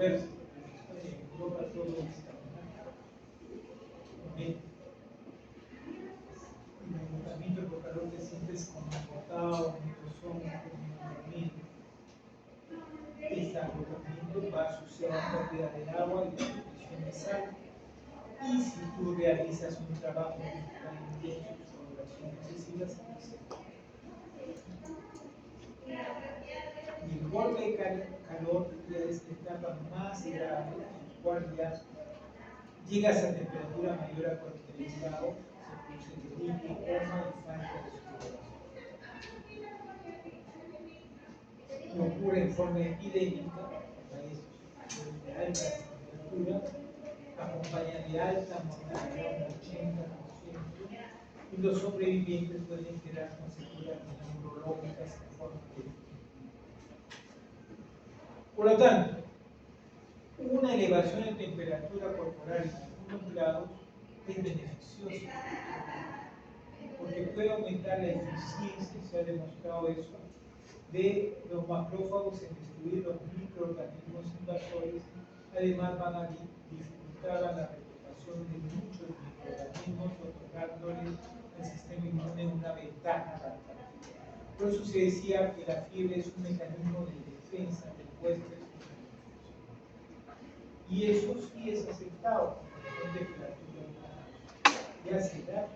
ver, en Europa todo está bien. El agotamiento por calor que sientes como agotado, son dormir. Este agotamiento va asociado a pérdida de agua y disminución de sal. Y si tú realizas un trabajo tan intenso con duración excesiva, se dice. Y el golpe de calor ya es la etapa más grave, en la cual ya llegas a temperatura mayor a 41 grados, se produce delirio, coma y falta de sudoración. No ocurre en forma epidémica, países de alta temperatura, acompaña de alta mortalidad, un 80%, y los sobrevivientes pueden quedar con secuelas neurológicas en forma de. Por lo tanto, una elevación de temperatura corporal en algunos grados es beneficiosa porque puede aumentar la eficiencia, se ha demostrado eso, de los macrófagos en destruir los microorganismos invasores. Además van a dificultar la replicación de muchos microorganismos, otorgándoles al sistema inmune una ventaja. Por eso se decía que la fiebre es un mecanismo de defensa del huésped. Y eso sí es aceptado con temperatura. Ya se da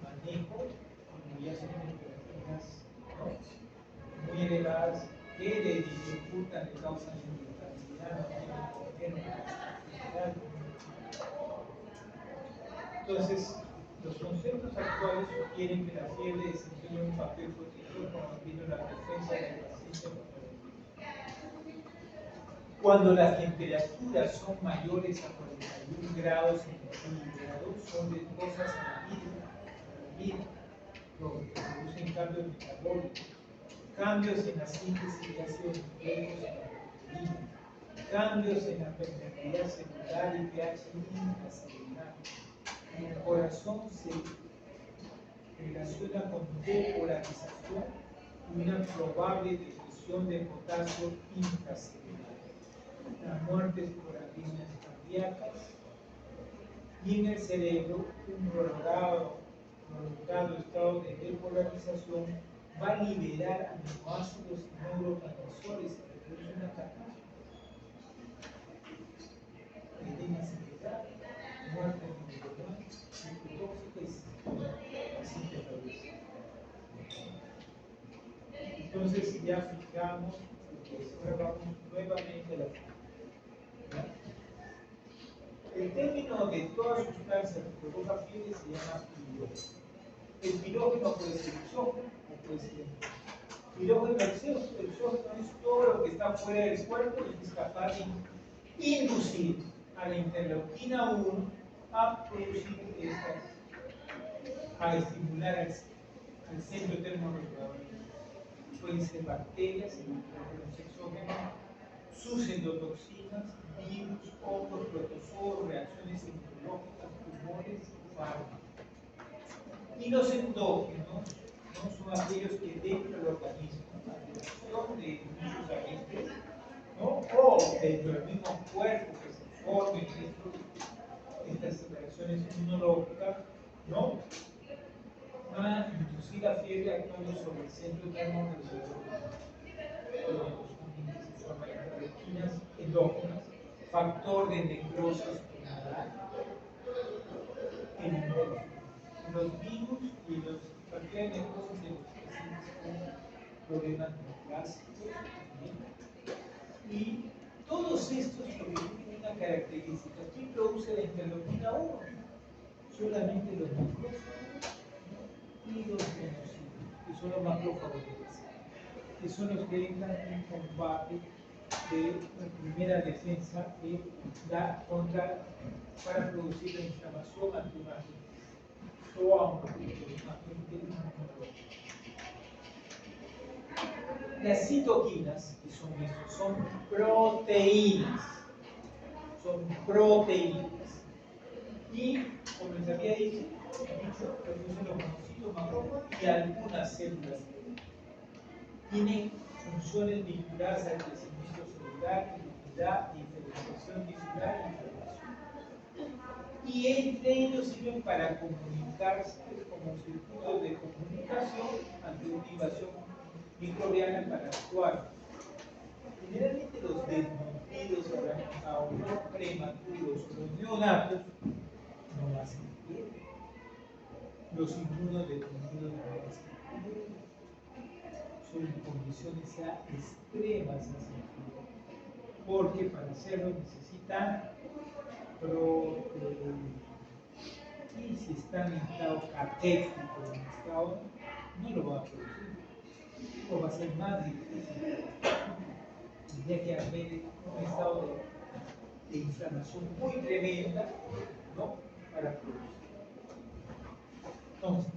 manejo, como ya son temperaturas, ¿no?, muy elevadas, que le dificultan, le causan inestabilidad, no tienen Entonces, los conceptos actuales sugieren que la fiebre desempeña un papel protector combatiendo la defensa del paciente contra el virus. Cuando las temperaturas son mayores a 41 grados centígrados, son riesgosas a la vida, lo que producen cambios metabólicos, cambios en la síntesis de ácidos nucleicos en la proteína, cambios en la permeabilidad celular y pH intracelular. El corazón se relaciona con depolarización y una probable depresión de potasio intracelular. Las muertes por arritmias cardíacas y en el cerebro un prolongado estado de depolarización va a liberar aminoácidos y neurotransmisores que producen una catástrofe. Edema cerebral, muerte neuronal, citotóxica y paciente fallece. Entonces ya fijamos que vamos nuevamente a la figura. El término de toda sustancia que provoca fiebre se llama pirógeno. El pirógeno puede ser exógeno o puede ser endógeno. Pirógeno exógeno es todo lo que está fuera del cuerpo y es capaz de inducir a la interleuquina 1 a producir a estimular al centro termorregulador. Pueden ser bacterias, los exógenos, sus endotoxinas, virus, hongos, protozoos, reacciones inmunológicas, tumores, fármacos. Y los endógenos, ¿no?, son aquellos que dentro del organismo, la reacción de muchos agentes, ¿no?, o dentro del mismo cuerpo que se formen estas reacciones inmunológicas, ¿no?, van a inducir la fiebre actuando sobre el centro termorregulador. Se forman interleuquinas endógenas, factor de necrosis pulmonar, en los virus y los factores de necrosis de los pacientes con problemas neoplásicos. Y todos estos tienen una característica. ¿Quién produce la interleuquina 1? Solamente los macrófagos y los monocitos, que son los macrófagos, que son los que entran en combate de la primera defensa que da contra para producir la inflamación ante un agente o a un agente inmunológico. Las citoquinas, que son estos, son proteínas. Y, como les había dicho, producen los monocitos, macrófagos y algunas células. Tienen funciones vinculadas al crecimiento celular, inmunidad y enfermedad. visualización tisular e inflamación. Y entre ellos sirven para comunicarse como circuitos de comunicación ante una invasión microbiana para actuar. Generalmente los desnutridos, aún los prematuros, los neonatos, no hacen fiebre. Los inmunodeprimidos no hacen fiebre. Son condiciones ya extremas hacen fiebre. Porque para hacerlo necesitan y si están en estado catético, en estado, no lo va a producir. O va a ser más difícil. Tendría que haber un estado de inflamación muy tremenda, ¿no? Para producir. Entonces,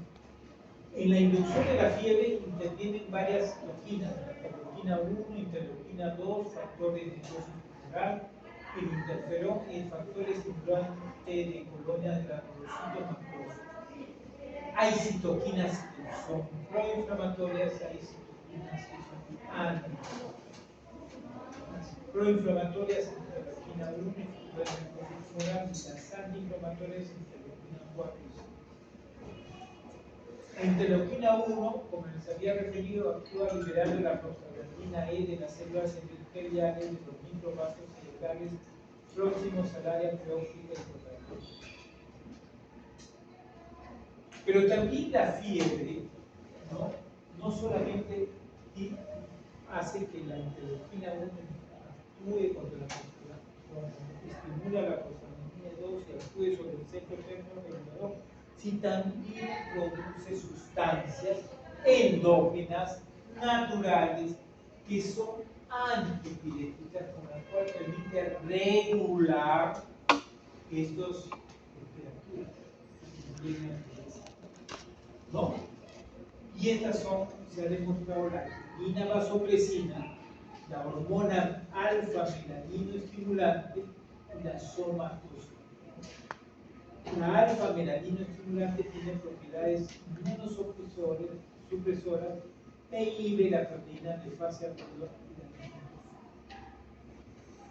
en la inducción de la fiebre intervienen varias citoquinas, interleuquina 1, interleuquina 2, factor de necrosis tumoral, el interferón y el factor estimulante de colonia de granulocitos macrosos. Hay citoquinas que son proinflamatorias, hay citoquinas que son antiinflamatorias. Las proinflamatorias, interleuquina 1, factor de necrosis tumoral, y las antiinflamatorias, interleuquina 4 y 5. La interleuquina 1, como les había referido, actúa liberando la prostaglandina E de las células endoteliales de los microvasos cerebrales próximos al área pleógrica y total. Pero también la fiebre, no solamente hace que la interleuquina 1 actúe contra la prostaglandina, estimula la prostaglandina 2 y actúe sobre el centro termorregulador, si también produce sustancias endógenas naturales que son antipiréticas, con las cuales permite regular estos temperaturas. ¿No? Y estas son, se ha demostrado, la insulina vasopresina, la hormona alfa-melanino estimulante y la somatosina. La alfa-melanino estimulante tiene propiedades inmunosupresoras e inhibe la proteína de fase aguda y la linfosina.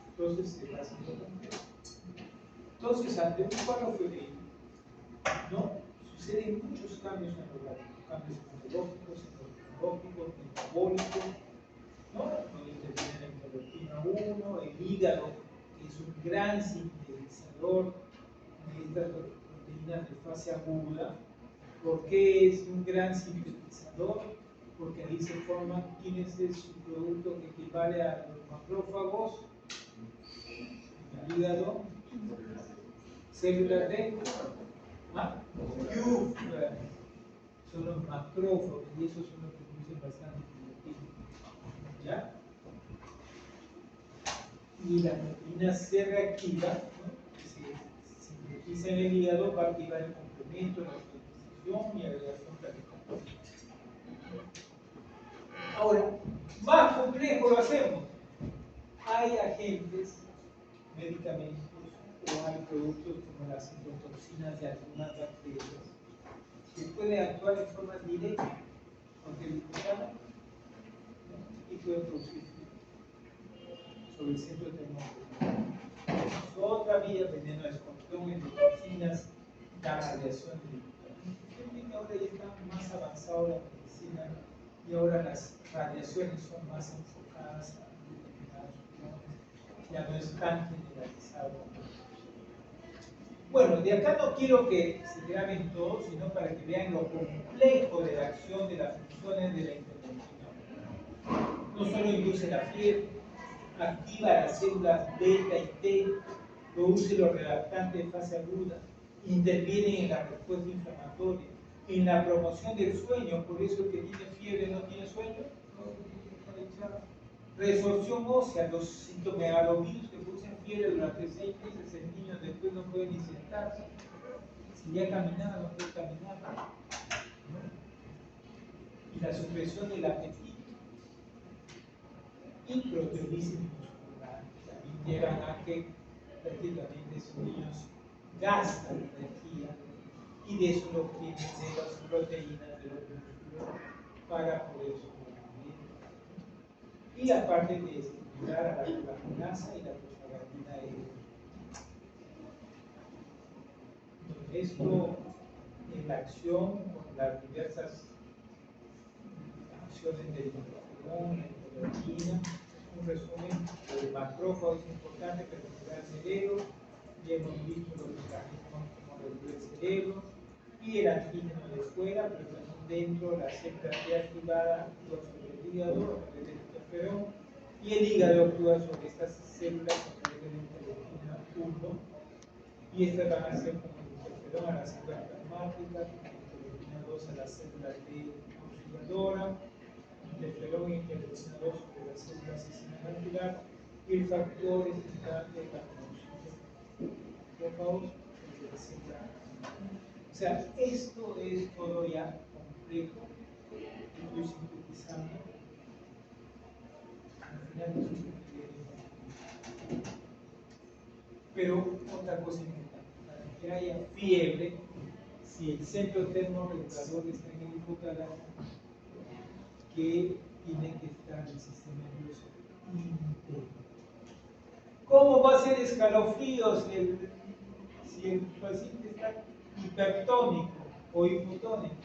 Entonces se va haciendo complejo. Entonces, ante un cuadro febril, ¿no? Suceden muchos cambios en el organismo, cambios inmunológicos, endocrinológicos, metabólicos, ¿no? Donde interviene la interleuquina 1, el hígado, que es un gran sintetizador de estas proteínas de fase aguda. ¿Por qué es un gran sintetizador? Porque ahí se forman, ¿quién es el subproducto que equivale a los macrófagos? El hígado, células de son los macrófagos y esos son los que producen bastante proteína. ¿Ya? Y la proteína C reactiva, ¿no? Que se sintetiza en el hígado, va a activar el complemento, la sintetización y agregación plaquetaria. Ahora, más complejo lo hacemos. Hay agentes, medicamentos o hay productos como las citotoxinas de algunas bacterias que pueden actuar de forma directa contra el glucano y pueden producir sobre el centro termorregulador. Otra vía, veneno de escorpión, endotoxinas, la radiación de glucano. Ahora ya está más avanzado la medicina y ahora las radiaciones son más enfocadas a determinados tumores, ya no es tan generalizado. Bueno, de acá no quiero que se graben todos, sino para que vean lo complejo de la acción de las funciones de la interleuquina. No solo induce la fiebre, activa las células beta y T, produce los redactantes de fase aguda, interviene en la respuesta inflamatoria, en la promoción del sueño, por eso el que tiene fiebre no tiene sueño. Resorción ósea, los citomegalovirus que producen fiebre durante 6 meses, el niño después no puede ni sentarse. Si ya caminaba, no puede caminar. ¿No? Y la supresión del apetito y proteolisis muscular también llegan a que prácticamente esos niños gastan energía y de eso lo obtienen de las proteínas de los músculos para poder sobrevivir. Y aparte de estimular a la glucosa y la prostaglandina. creatina esto en la acción con las diversas acciones del interferón, la creatina, un resumen del macrófago es importante que regula el cerebro, y hemos visto los mecanismos como regula el cerebro, y el antígeno de fuera, pero también dentro la célula reactivada actúa sobre el hígado a través del interferón, y el hígado actúa sobre estas células a través de la interleucina 1, y estas van a ser como el interferón a las células plasmáticas, la interleucina 2 a las células de auxiliadora, interferón e interleucina 2 sobre las células asesina vascular, y el factor estandarte de la producción de macrófagos sobre la célula. O sea, esto es todo ya complejo, estoy sintetizando. Al final es un poquito. Pero otra cosa importante, para que haya fiebre, si el centro termorregulador está en el hipotálamo, que tiene que estar el sistema nervioso íntegro. ¿Cómo va a ser escalofríos si el paciente está hipertónico o hipotónico?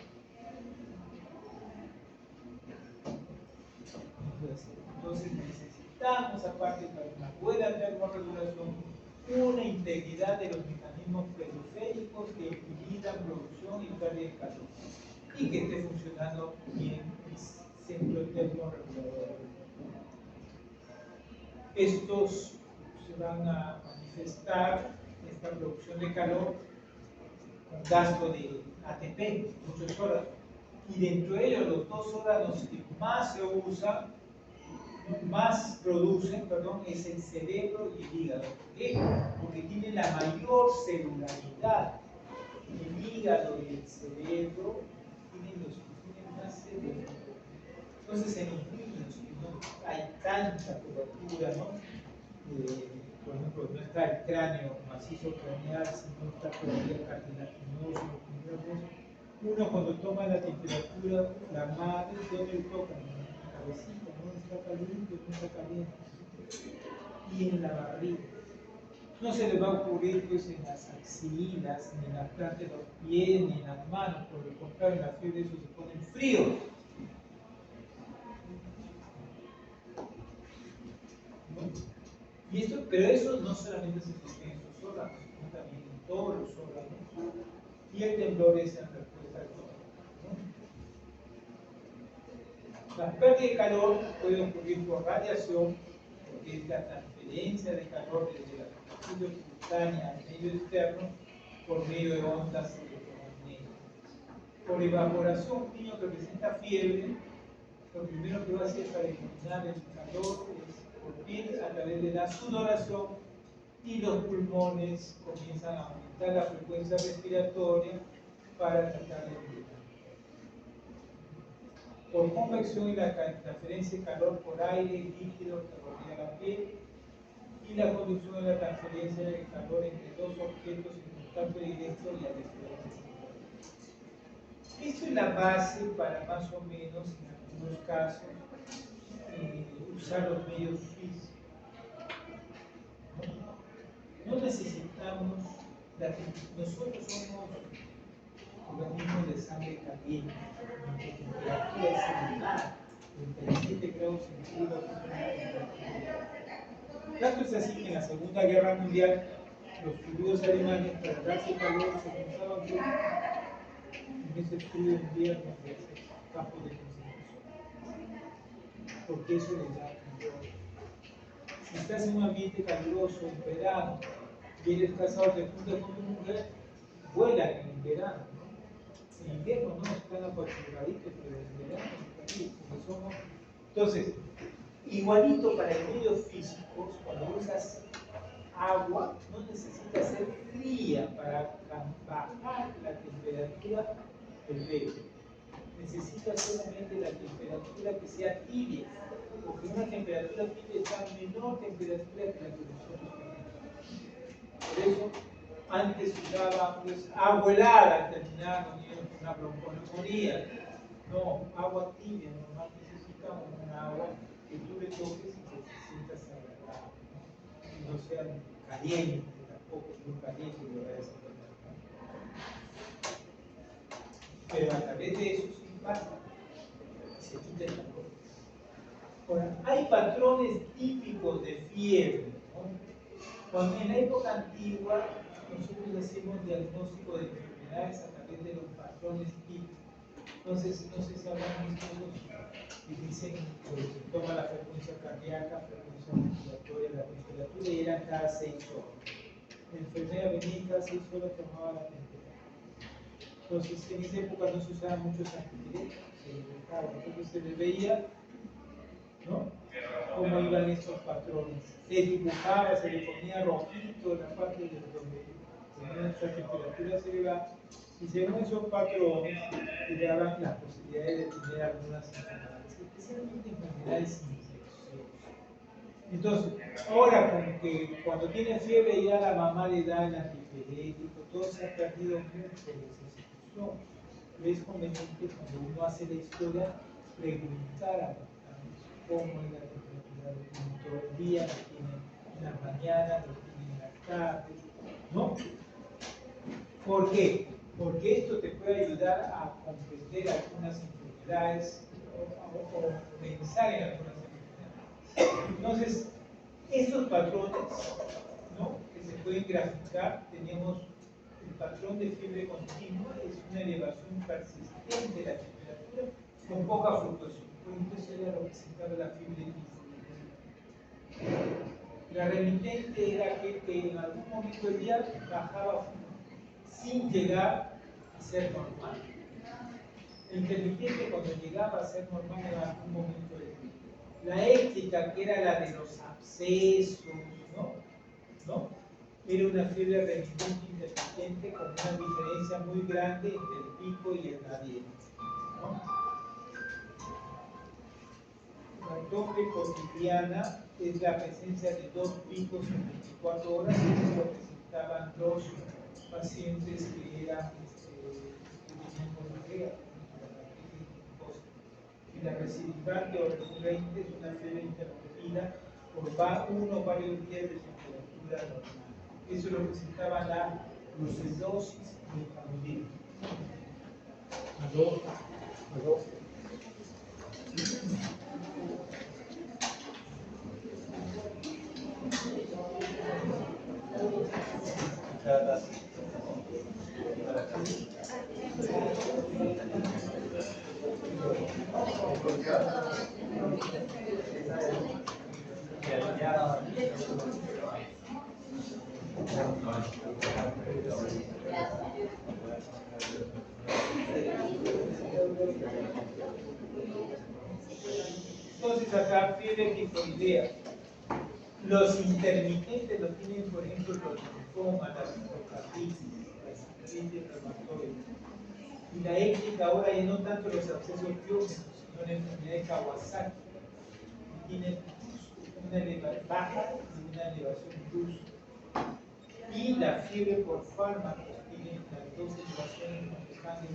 Entonces necesitamos, aparte para una buena termorregulación, una integridad de los mecanismos periféricos que impidan producción y pérdida de calor y que esté funcionando bien el centro termorregulador. Estos se van a manifestar esta producción de calor con gasto de ATP, muchos órganos. Y dentro de ellos, los dos órganos que más se usan, más producen, perdón, es el cerebro y el hígado. ¿Por qué? Porque tienen la mayor celularidad. El hígado y el cerebro tienen los que tienen más cerebro. Entonces, en los niños que no hay tanta cobertura, ¿no? Por ejemplo, no está el cráneo macizo craneal, sino está todavía cartilaginoso, uno cuando toma la temperatura, la madre, ¿dónde le toca? En la cabecita, no está caliente, no está caliente. Y en la barriga. No se le va a ocurrir pues en las axilas, ni en las plantas de los pies, ni en las manos, por el contrario, en la fiebre eso se pone frío. ¿No? Y esto, pero eso no solamente se fija en esos órganos, sino también en todos los órganos. Y el temblor es en respuesta al dolor. ¿No? La pérdida de calor puede ocurrir por radiación, porque es la transferencia de calor desde la superficie cutánea al medio externo por medio de ondas electromagnéticas. Por evaporación, un niño que presenta fiebre, lo primero que va a hacer para eliminar el calor es por piel a través de la sudoración, y los pulmones comienzan a aumentar la frecuencia respiratoria para tratar de eliminar. Por convección y la transferencia de calor por aire líquido que rodea la piel, y la conducción de la transferencia de calor entre dos objetos en contacto directo y a diferentes niveles. Esto es la base para más o menos, en algunos casos, usar los medios físicos. No necesitamos, nosotros somos organismos de sangre caliente, la temperatura es similar, 37 grados centígrados. Tanto es así que en la Segunda Guerra Mundial los judíos alemanes, para darse calor, se usaban en ese frío invierno de ese campo de concentración, porque eso les da calor. Si estás en un ambiente caluroso en verano y eres casado de junta con tu mujer, vuelan en verano, ¿no? En invierno no, están apachurraditos, pero en verano somos. Entonces, igualito para el medio físico, cuando usas agua, no necesita ser fría para bajar la temperatura del medio. Necesita solamente la temperatura que sea tibia, porque una temperatura tibia es la menor temperatura que la que nosotros tenemos. Por eso, antes usaba pues, agua helada al terminar con una bronconeumonía. No, agua tibia, normal necesitamos una agua que tú le toques y que te sientas agradable, y no sea sean calientes, tampoco muy calientes, lo voy a decir. Pero a través de eso se impacta y se quita el calor. Ahora, hay patrones típicos de fiebre, ¿no? Cuando en la época antigua nosotros hacemos diagnóstico de enfermedades a través de los patrones típicos. Entonces, no sé si habrán visto que dicen que se toma la frecuencia cardíaca, frecuencia respiratoria, la temperatura y eran cada 6 horas. La enfermera venía y cada 6 horas tomaba la temperatura. Entonces, en esa época no se usaban muchos antipiréticos, entonces se le veía, ¿no?, cómo iban estos patrones. Se dibujaba, se le ponía rojito en la parte de donde tenía nuestra temperatura se elevaba, y según esos patrones le daban las posibilidades de tener algunas enfermedades, especialmente enfermedades infecciosas. Entonces, ahora como que cuando tiene fiebre ya la mamá le da el antipirético, todo se ha perdido mucho de esa situación. Es conveniente cuando uno hace la historia preguntar a los padres cómo es la temperatura del niño todo el día, lo tienen en la mañana, lo tienen en la tarde, ¿no? ¿Por qué? Porque esto te puede ayudar a comprender algunas enfermedades o pensar en algunas enfermedades. Entonces, estos patrones, ¿no?, que se pueden graficar, teníamos el patrón de fiebre continua, es una elevación persistente de la temperatura con poca fluctuación. Por ejemplo, eso era lo que representaba la fiebre tifoidea. La remitente era aquel que en algún momento del día bajaba sin llegar a ser normal. El intermitente, cuando llegaba a ser normal en algún momento del día. La éctica, que era la de los abscesos, ¿no? Era una fiebre remitente intermitente con una diferencia muy grande entre el pico y el gradiente, ¿no? La doble cotidiana es la presencia de 2 picos en 24 horas, y eso presentaban 2 pacientes que eran tenían gonorrea, y la recidivante o recurrente es una fiebre interrumpida por uno o varios días de temperatura normal. Eso lo presentaba la brucelosis infantil. ¿Aló? Entonces acá fiebre tifoidea. Los intermitentes lo tienen, por ejemplo, los linfomas, las citocarditis, las artritis reumatoides. Y la éctica ahora ya no tanto los abscesos piógenos, sino la enfermedad de Kawasaki. Tiene una elevación baja y una elevación brusca. Y la fiebre por fármacos tiene las 2 elevaciones cuando están en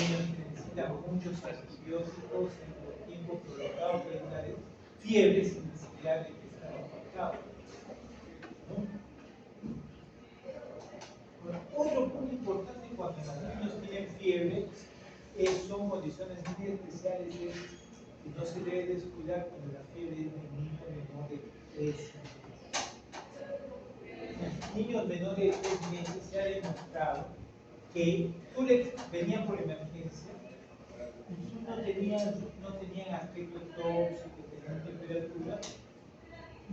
niños que necesitan muchos antibióticos en tiempo prolongado, que es la de fiebre sin necesidad de que estén impactados, ¿no? Bueno, otro punto importante cuando los niños tienen fiebre son condiciones muy especiales que no se debe descuidar cuando la fiebre es de un niño menor de 3 meses. En niños menores de 3 meses se ha demostrado que venían por emergencia y no tenían aspecto tóxico, tenían temperatura,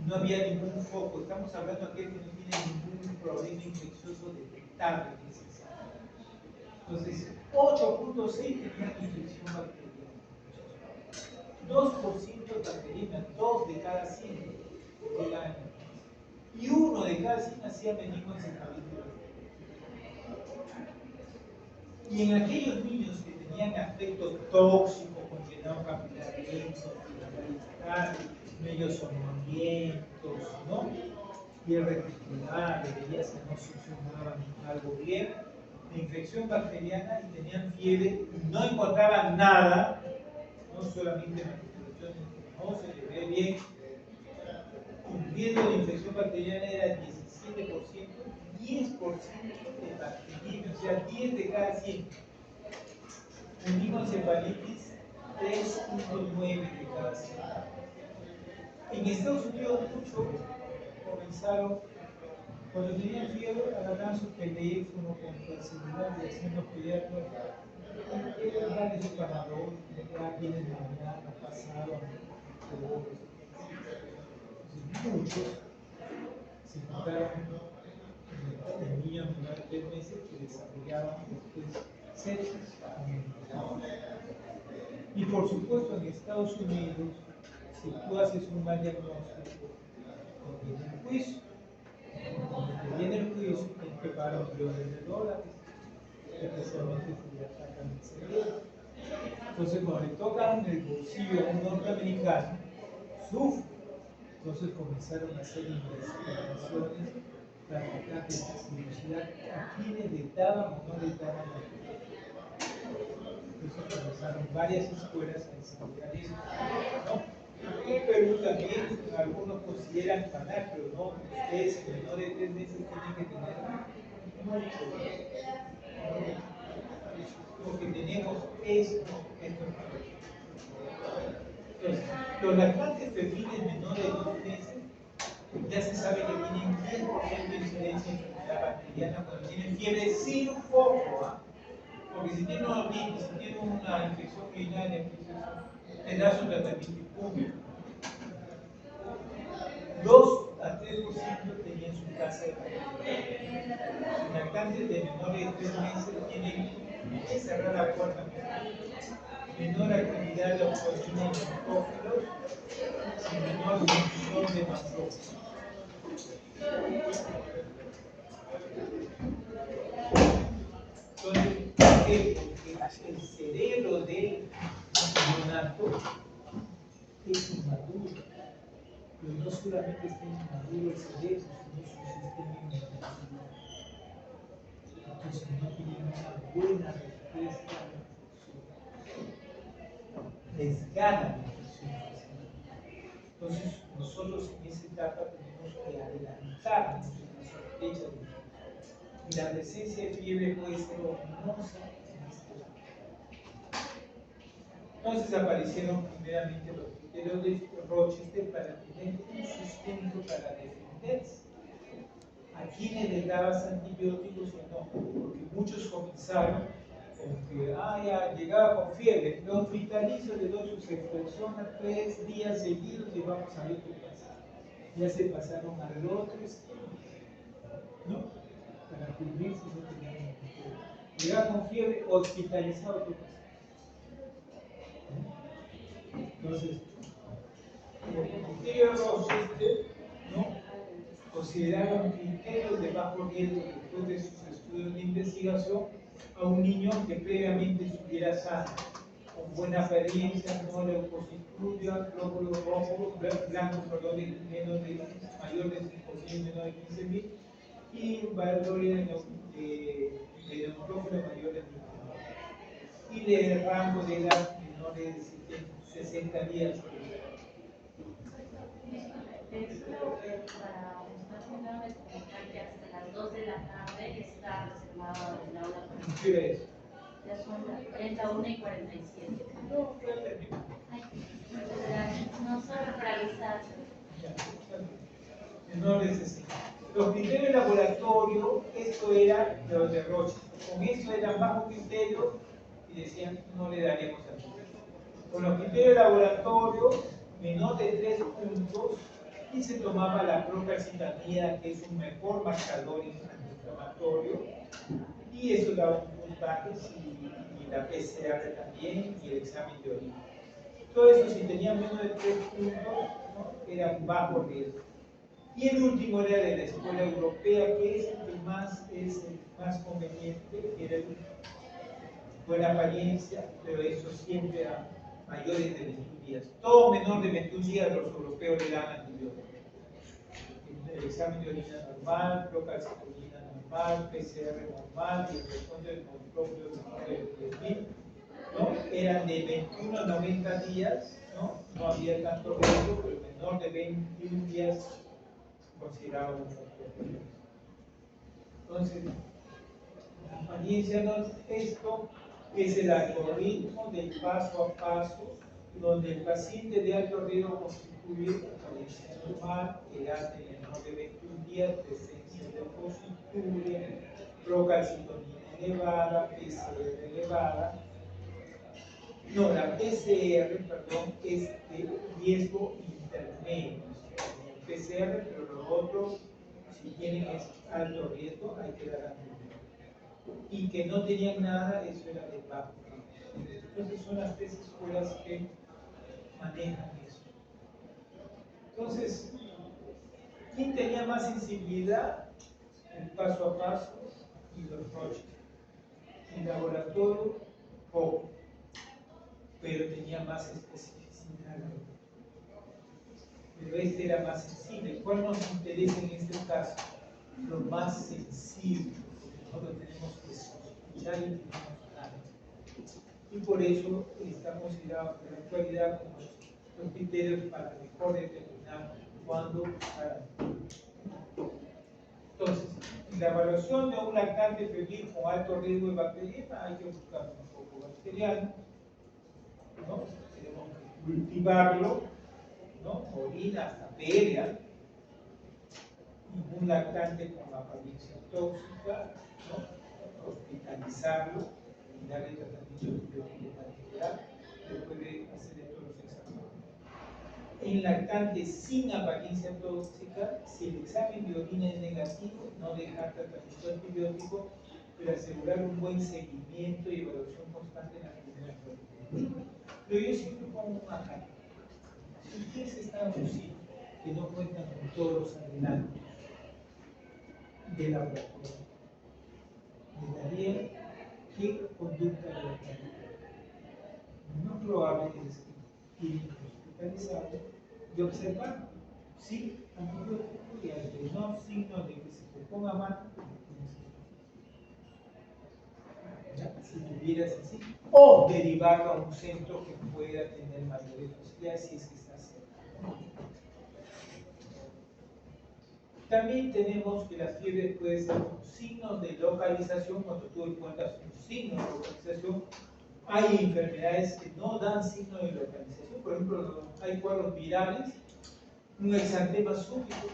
no había ningún foco. Estamos hablando aquí de que no tiene ningún problema infeccioso detectable en ese sentido. Entonces, 8.6 tenían infección bacteriana, 2% bacteriana, 2 de cada 100 llegaban, y 1 de cada 100 hacía meningoencefalitis. Y en aquellos niños que tenían aspecto tóxico, con llenado capilar lento, medios somnolientos, ¿no?, y el reticular, veías que no funcionaban algo bien, de infección bacteriana, y tenían fiebre y no encontraban nada, no solamente manifestaciones, no se le ve bien, riesgo de infección bacteriana era 17%, 10% de bacteriemia, o sea, 10 de cada 100. Meningoencefalitis, 3.9 de cada 100. En Estados Unidos muchos comenzaron, cuando tenían fiebre, agarraban su teléfono con facilidad y hacían los pediatras, darle su panadol, ya vienen mañana, pasado, muchos se encontraron en niños menores de 3 meses que desarrollaban después sepsis. Y por supuesto en Estados Unidos, si tú haces un mal diagnóstico, te viene el juicio. Te viene el juicio, tienes que pagar millones de dólares, especialmente si le atacan el cerebro. Entonces cuando le tocan el bolsillo a un norteamericano, sufre. Entonces comenzaron a hacer investigaciones para tratar de dilucidar a quienes le daban o no le daban la enfermedad. Entonces comenzaron varias escuelas a desarrollar eso. ¿No? Aquí en Perú también algunos consideran canal, pero no, ustedes menores de 3 meses tienen que tener mucho. Lo que tenemos es esto. Entonces, los lactantes febriles menores de 2 meses ya se sabe que tienen 10% de incidencia de enfermedad bacteriana cuando tienen fiebre sin foco. Porque si tienen una otitis, si tienen una infección urinaria, tendrá su tratamiento público. 2 a 3% tenían su tasa de bacterias. Los lactantes de menores de 3 meses tienen que cerrar la puerta. Menor actividad de oxígeno en neutrófilos y menor función de macrófagos. Entonces, ¿por qué? Porque el cerebro del neonato es inmaduro, pero no solamente está inmaduro el cerebro, sino su sistema inmunológico. Entonces no tiene una buena respuesta a la infección. Les gana la infección. Entonces nosotros en esa etapa tenemos que adelantarnos en la sospecha de infección. Y la presencia de fiebre puede ser ominosa en este etapa. Entonces aparecieron primeramente los criterios de Rochester para tener un sustento para defenderse. ¿A quiénes les dabas antibióticos o no? Porque muchos comenzaron con que, ya llegaba con fiebre, lo hospitalizo, le doy sus expresiones 3 días seguidos y vamos a ver qué pasa. Ya se pasaron al otro extremo, ¿no? Para cubrirse no tenían fiebre. Llegaba con fiebre, hospitalizado, ¿qué pasa? Entonces, el criterio de Rochester, ¿no? Consideraron criterios de bajo riesgo después de sus estudios de investigación a un niño que previamente estuviera sano, con buena apariencia, no leucocituria, glóbulos rojos, blancos, colores mayor de 5.000, menor de 15.000 y valores de neutrófilo mayor de 1.000 y de rango de edad menor de 60 días. Para un señor de comunicar que hasta las 2 de la tarde está reservado el aula para ¿Qué hora es? ya son la 1:47. No, ya terminó. No solo para avisar. No necesito. Los criterios de laboratorio, esto era los de Rochester. Con esto eran bajo criterio y decían no le daremos a ti. Con los criterios de laboratorio, menor de 3 puntos, y se tomaba la procalcitonina, que es un mejor marcador antiinflamatorio, y eso daba un puntaje, y la PCR también, y el examen de orina. Todo eso, si tenían menos de 3 puntos, ¿no? Eran bajo riesgo. Y el último era de la escuela europea, que es el más conveniente, que era el buena apariencia, pero eso siempre a mayores de 21 días. Todo menor de 21 días los europeos le dan antibióticos. El examen de orina normal, procalcitonina normal, PCR normal y el responde del neutrófilo de 3.000, ¿no? Eran de 21 a 90 días, ¿no? No había tanto riesgo, pero menor de 21 días considerado un factor de riesgo. Entonces, la apariencia no es esto, es el algoritmo del paso a paso, donde el paciente de alto riesgo constituye apariencia normal, edad de menor de 21 días, presencia de posituria, procalcitonina elevada, PCR elevada. No, la PCR, perdón, es de riesgo intermedio. El PCR, pero lo otro, si tienen es alto riesgo, hay que dar antibiótico. Y que no tenían nada, eso era de bajo riesgo. Entonces son las tres escuelas que manejan eso. Entonces, ¿quién tenía más sensibilidad? El paso a paso y los Roche. En laboratorio, poco, pero tenía más especificidad. Pero este era más sensible. ¿Cuál nos interesa en este caso? Lo más sensible, porque nosotros tenemos que sospechar y tenemos nada. Y por eso está considerado en la actualidad como los criterios para mejor determinar cuándo usar. Entonces, en la evaluación de un lactante febril con alto riesgo de bacteriana hay que buscar un poco bacteriano, ¿no? Tenemos que cultivarlo, ¿no? Orina hasta pelea, ningún lactante con apariencia tóxica, ¿no? Hospitalizarlo y darle tratamiento antibiótico particular, después de hacer todos los exámenes. En lactantes sin apariencia tóxica, si el examen de orina es negativo, no dejar tratamiento antibiótico, pero asegurar un buen seguimiento y evaluación constante en la primera prueba. Pero yo siempre pongo una carga. Si ustedes están en un sitio que no cuentan con todos los adelantos de laboratorio, le daría qué conducta le daría. Lo más probable es que tienen que hospitalizarlo y observar si antibiótico y al no signo de que se te ponga mal, si tuvieras así, o derivarlo a un centro que pueda tener mayores posibilidades si es que está cerca. También tenemos que las fiebres pueden ser signos de localización. Cuando tú encuentras un signo de localización, hay enfermedades que no dan signo de localización. Por ejemplo, hay cuadros virales, un exantema súbito,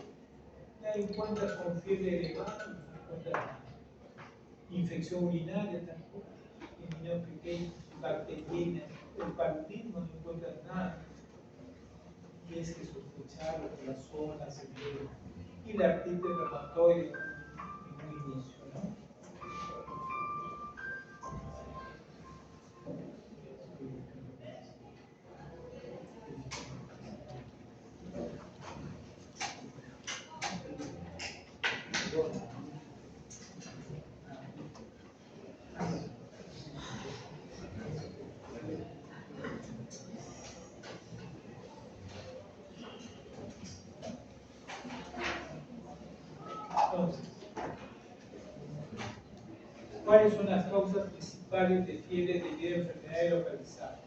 ya encuentras con fiebre elevada, no encuentras infección urinaria tampoco, en niños pequeños, bacteriana, el paludismo, no encuentras nada. Tienes que sospecharlo por las zonas, y la artritis reumatoide en un inicio, ¿no? Entonces, ¿cuáles son las causas principales de fiebre debido a enfermedades localizadas?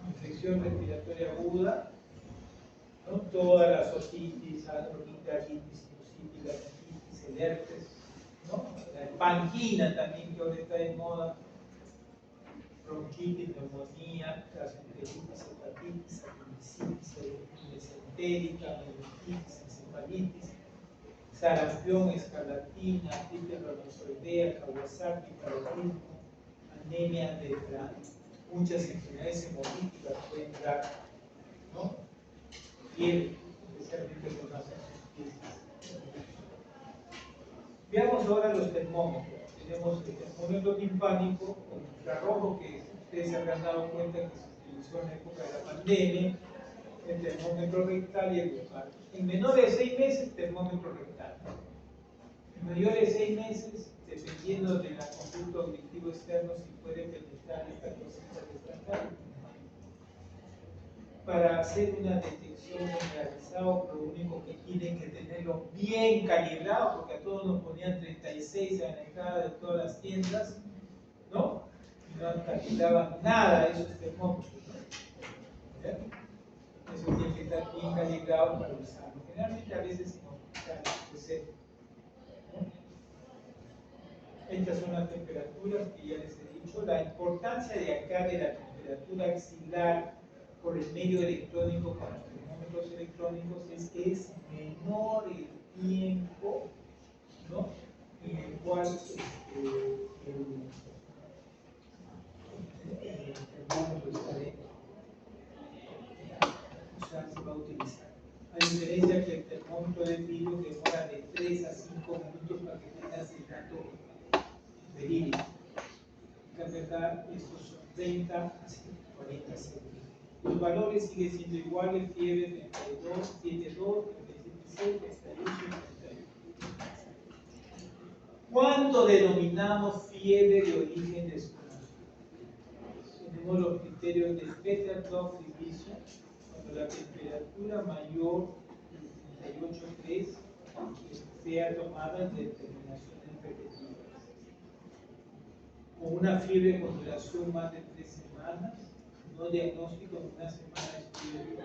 Infección respiratoria aguda, ¿no? Todas las otitis, bronquitis, sinusitis, laryngitis, el herpes, ¿no? La panquina también, que ahora está de moda, bronquitis, neumonía, gastroenteritis, hepatitis, apendicitis, mesentérica, meningitis, encefalitis, sarampión, escarlatina, artritis reumatoidea, Kawasaki, paludismo, anemia de muchas enfermedades hemolíticas pueden dar, ¿no? Fiebre, especialmente con las sustancias. Veamos ahora los termómetros. Tenemos el termómetro timpánico, el infrarrojo, que ustedes se habrán dado cuenta que se utilizó en la época de la pandemia, el termómetro rectal y el bucal. En menores de 6 meses, termómetro rectal. En mayores de 6 meses, dependiendo del conducto auditivo externo, si puede penetrar esta cosita de esta. Para hacer una detección generalizada, lo único que tienen que tenerlo bien calibrado, porque a todos nos ponían 36 en la entrada de todas las tiendas, ¿no? Y no calibraban nada de esos termómetros, ¿no? Eso tiene que estar bien calibrado para usarlo. Generalmente a veces no. receta. Estas son las temperaturas que ya les he dicho. La importancia de acá de la temperatura axilar por el medio electrónico con los termómetros electrónicos es que es menor el tiempo, ¿no?, en el cual el termómetro se va a utilizar. A diferencia que el termómetro de vidrio demora de 3 a 5 minutos para que tengas el dato verídico. En verdad, estos son 30 a 40 segundos. Los valores siguen siendo iguales: fiebre 32, 72, 36, 38, 38. ¿Cuándo denominamos fiebre de origen desconocido? Tenemos los criterios de Peter-Doff y Bishop. Cuando la temperatura mayor de 38,3 sea tomada en determinaciones repetidas. Con una fiebre con duración más de 3 semanas, no diagnóstico en una semana de fiebre.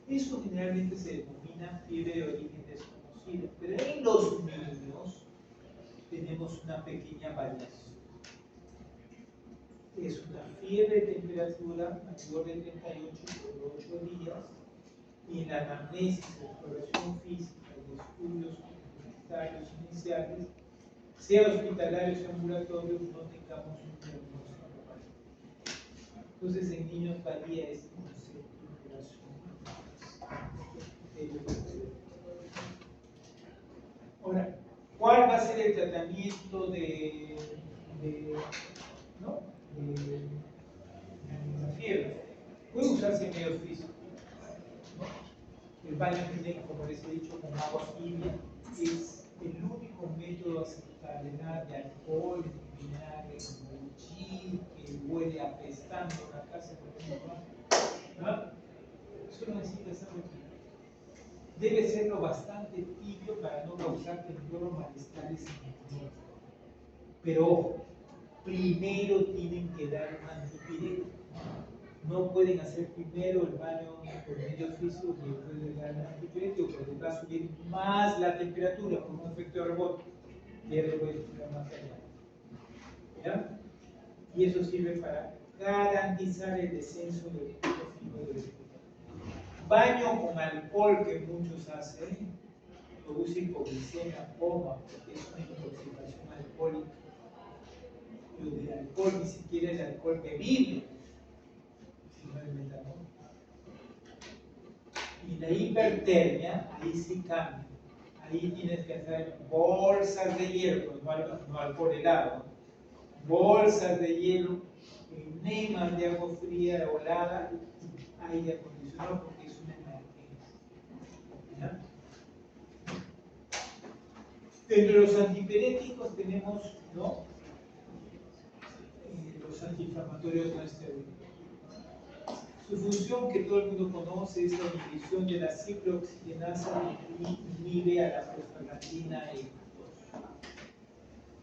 Eso generalmente se denomina fiebre de origen desconocido, pero en los niños tenemos una pequeña variación. Es una fiebre de temperatura mayor de 38 por 8 días, y en la anamnesis, exploración física y estudios comunitarios iniciales, sea hospitalarios o ambulatorios, no tengamos un diagnóstico. Entonces en niños varía ese concepto de duración. Ahora, ¿cuál va a ser el tratamiento de la fiebre? Puede usarse medios físicos, ¿no? El baño tiene, como les he dicho, con agua tibia, es el único método aceptable. Nada de alcohol, vinagre, mochil, que huele apestando la casa, ¿no? Eso no necesita ser retirado. Debe serlo bastante tibio para no causar temblor o malestares en el niño. Pero ojo, primero tienen que dar un antipirético. No pueden hacer primero el baño por medio físico y después de dar un antipirético, porque va a subir más la temperatura por un efecto de rebote. Ya le voy a explicar más allá. ¿Ya? Y eso sirve para garantizar el descenso del punto fijo del hospital. Baño con alcohol, que muchos hacen, produce hipoglicemia, coma, porque es una intoxicación alcohólica. Lo del alcohol ni siquiera es alcohol bebible, sino el metanol. Y la hipertermia, ahí sí cambia. Ahí tienes que hacer bolsas de hielo, no alcohol helado, bolsas de hielo, enemas de agua fría o helada, aire acondicionado, porque es una emergencia. ¿Ya? Dentro de los antipiréticos tenemos, ¿no?, los antiinflamatorios no esteroides. Su función, que todo el mundo conoce, es la inhibición de la ciclooxigenasa que inhibe a la prostaglandina E2.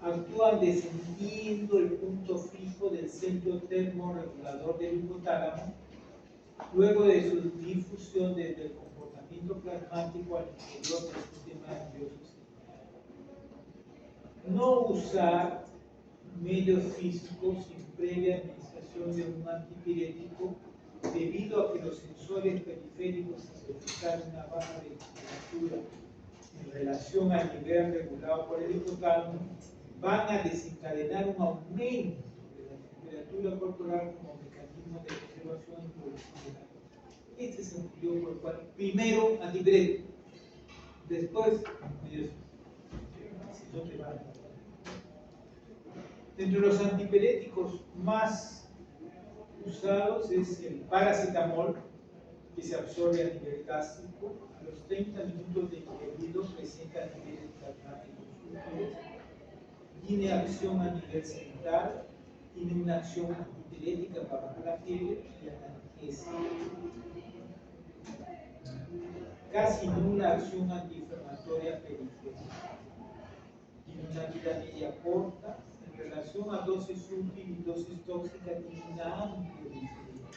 Actúan descendiendo el punto fijo del centro termorregulador del hipotálamo, luego de su difusión desde el comportamiento plasmático al interior del sistema nervioso central. No usar medios físicos sin previa administración de un antipirético, debido a que los sensores periféricos, al detectar una baja de temperatura en relación al nivel regulado por el hipotálamo, van a desencadenar un aumento de la temperatura corporal como mecanismo de conservación y producción de calor. Este es el motivo por el cual primero antipirético, después medios físicos. Si no te va a... Dentro de los antipiréticos más usados es el paracetamol, que se absorbe a nivel gástrico. A los 30 minutos de ingerido presenta niveles plasmáticos útiles. Tiene acción a nivel central, tiene una acción antipirética para bajar la fiebre y analgesia. Casi nula acción antiinflamatoria periférica. Tiene una vida media corta. En relación a dosis útil y dosis tóxica, tiene una amplia diferencia.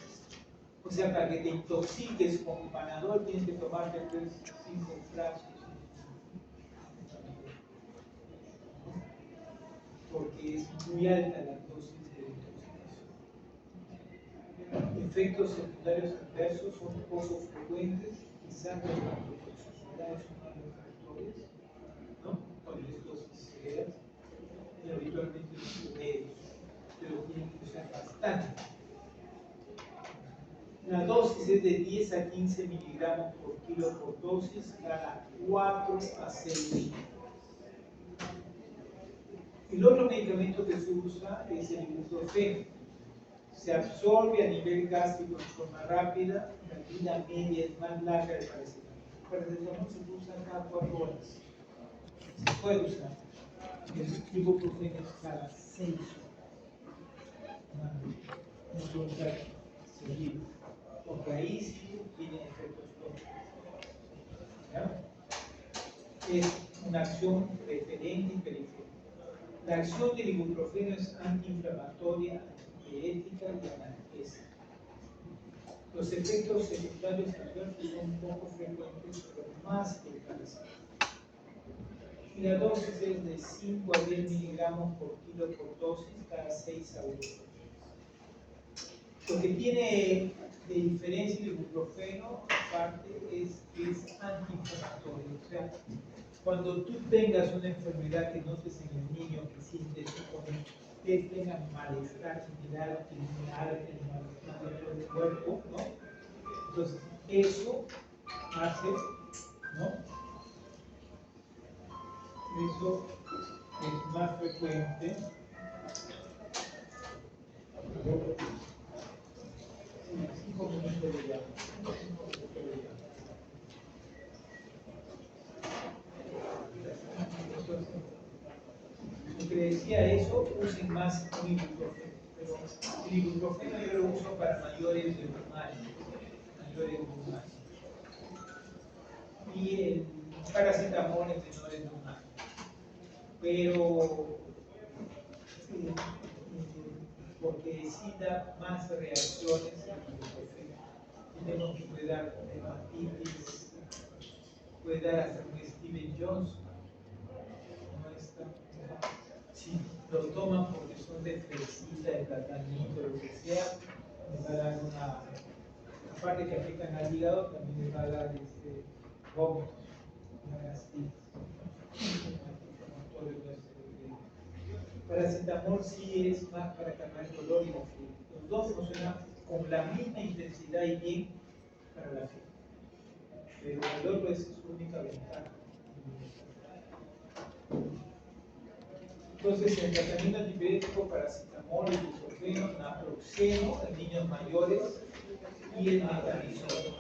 O sea, para que te intoxiques con panadol tienes que tomarte 5 frascos. es muy alta la dosis de intoxicación. Efectos secundarios adversos son poco frecuentes, quizás por la toxicidad es uno de los factores, ¿no? Cuando es dosis severas, y habitualmente son medios, pero tienen que usar bastante. La dosis es de 10 a 15 miligramos por kilo por dosis cada 4 a 6 días. El otro medicamento que se usa es el ibuprofeno. Se absorbe a nivel gástrico de forma rápida, la vida media es más larga del paracetamol. El paracetamol se usa cada 4 horas. Se puede usar. El ibuprofeno es cada 6 horas. No puede usar seguido, porque ahí sí tiene efectos tóxicos. Es una acción preferente y periférica. La acción del ibuprofeno es antiinflamatoria, antipirética y analgésica. Los efectos secundarios adversos son poco frecuentes, pero más que el paracetamol. Y la dosis es de 5 a 10 miligramos por kilo por dosis cada 6 a 8 horas. Lo que tiene de diferencia el ibuprofeno, aparte, es que es antiinflamatorio. O sea, cuando tú tengas una enfermedad que notes en el niño que sientes que tenga malestar similar en el malestar dentro del cuerpo, ¿no? Entonces, eso hace, ¿no? Eso es más frecuente. 5 minutos de llamo. Lo que decía eso, usen más un ibuprofeno. Pero el ibuprofeno yo lo uso para mayores de un año. Y el paracetamol en menores de un año. Pero porque sí da más reacciones el ibuprofeno. Tenemos que puede dar hepatitis, puede dar hasta un Steven Johnson. Si lo toman porque son de fresita, de tratamiento, lo que sea, les va a dar una, aparte que afectan al hígado, también les va a dar vómitos, una gastritis. Paracetamol sí es más para calmar el dolor y la fiebre. Los dos funcionan con la misma intensidad y bien para la fiebre. Pero el otro es su única ventaja. Entonces, el tratamiento antipirético, paracetamol, ibuprofeno, naproxeno en niños mayores y el metronidazol.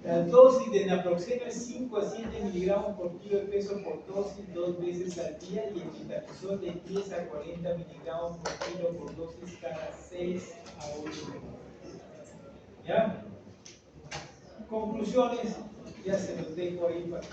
La dosis de naproxeno es 5 a 7 miligramos por kilo de peso por dosis 2 veces al día y el metronidazol de 10 a 40 miligramos por kilo por dosis cada 6 a 8 meses. ¿Ya? Conclusiones, ya se los dejo ahí para que...